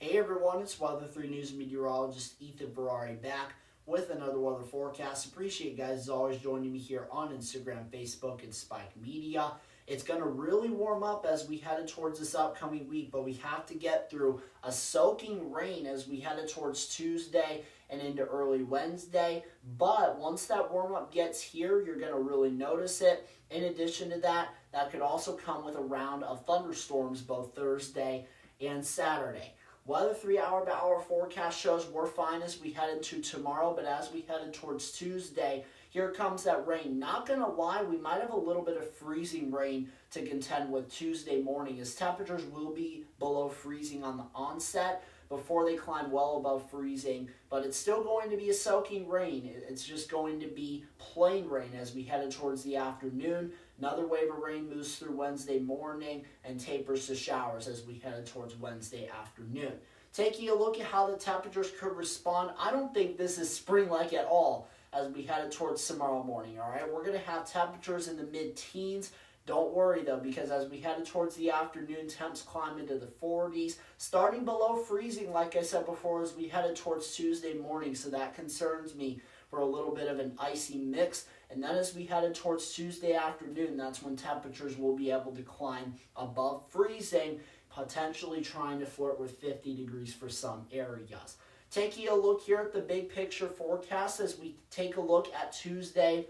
Hey everyone, it's Weather 3 News meteorologist Ethan Ferrari back with another weather forecast. Appreciate you guys as always joining me here on Instagram, Facebook, and Spike Media. It's going to really warm up as we head towards this upcoming week, but we have to get through a soaking rain as we head towards Tuesday and into early Wednesday. But once that warm up gets here, you're going to really notice it. In addition to that, that could also come with a round of thunderstorms both Thursday and Saturday. Weather 3 hour-by-hour forecast shows we're fine as we head into tomorrow, but as we head towards Tuesday, here comes that rain. Not going to lie, we might have a little bit of freezing rain to contend with Tuesday morning as temperatures will be below freezing on the onset before they climb well above freezing, but it's still going to be a soaking rain. It's just going to be plain rain as we head towards the afternoon. Another wave of rain moves through Wednesday morning and tapers to showers as we head towards Wednesday afternoon. Taking a look at how the temperatures could respond, I don't think this is spring-like at all as we head towards tomorrow morning, all right? We're going to have temperatures in the mid-teens. Don't worry, though, because as we head towards the afternoon, temps climb into the 40s, starting below freezing, like I said before, as we headed towards Tuesday morning, so that concerns me for a little bit of an icy mix. And then as we headed towards Tuesday afternoon, that's when temperatures will be able to climb above freezing, potentially trying to flirt with 50 degrees for some areas. Taking a look here at the big picture forecast as we take a look at Tuesday,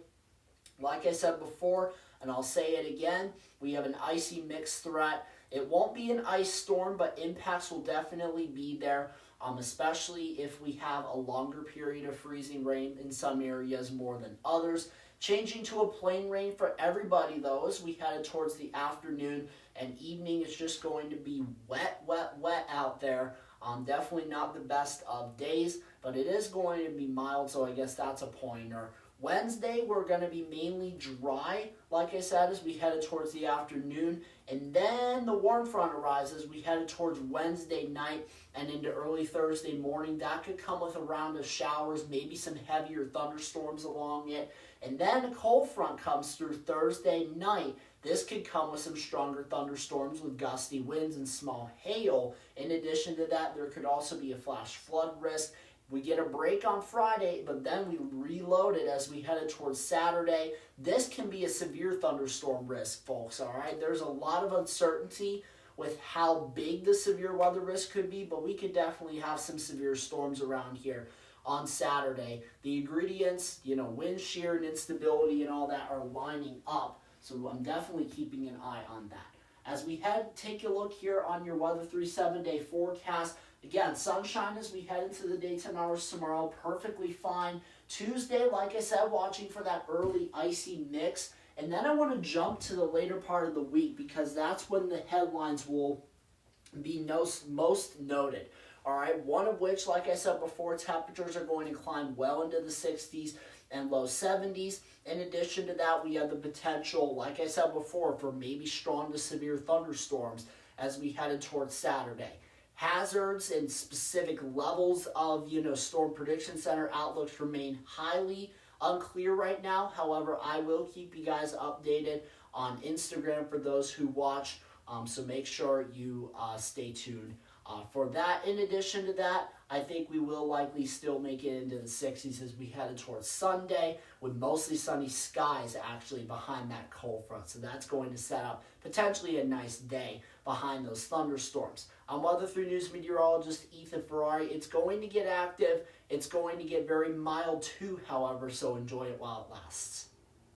like I said before, and I'll say it again, we have an icy mix threat. It won't be an ice storm, but impacts will definitely be there, especially if we have a longer period of freezing rain in some areas more than others. Changing to a plain rain for everybody, though, as we head towards the afternoon and evening. It's just going to be wet, wet, wet out there. Definitely not the best of days, but it is going to be mild, so I guess that's a pointer. Wednesday, we're going to be mainly dry, like I said, as we headed towards the afternoon. And then the warm front arises as we headed towards Wednesday night and into early Thursday morning. That could come with a round of showers, maybe some heavier thunderstorms along it. And then a cold front comes through Thursday night. This could come with some stronger thunderstorms with gusty winds and small hail. In addition to that, there could also be a flash flood risk. We get a break on Friday, but then we reload it as we headed towards Saturday. This can be a severe thunderstorm risk, folks, all right? There's a lot of uncertainty with how big the severe weather risk could be, but we could definitely have some severe storms around here on Saturday. The ingredients, wind shear and instability and all that are lining up, so I'm definitely keeping an eye on that. As we take a look here on your Weather 3 7-day forecast. Again, sunshine as we head into the daytime hours tomorrow, perfectly fine. Tuesday, like I said, watching for that early icy mix. And then I want to jump to the later part of the week because that's when the headlines will be most noted. All right, one of which, like I said before, temperatures are going to climb well into the 60s and low 70s. In addition to that, we have the potential, like I said before, for maybe strong to severe thunderstorms as we headed towards Saturday. Hazards and specific levels of, Storm Prediction Center outlooks remain highly unclear right now. However, I will keep you guys updated on Instagram for those who watch, so make sure you stay tuned for that. In addition to that, I think we will likely still make it into the 60s as we head towards Sunday with mostly sunny skies actually behind that cold front. So that's going to set up potentially a nice day behind those thunderstorms. I'm Weather 3 News meteorologist Ethan Ferrari. It's going to get active. It's going to get very mild too, however, so enjoy it while it lasts.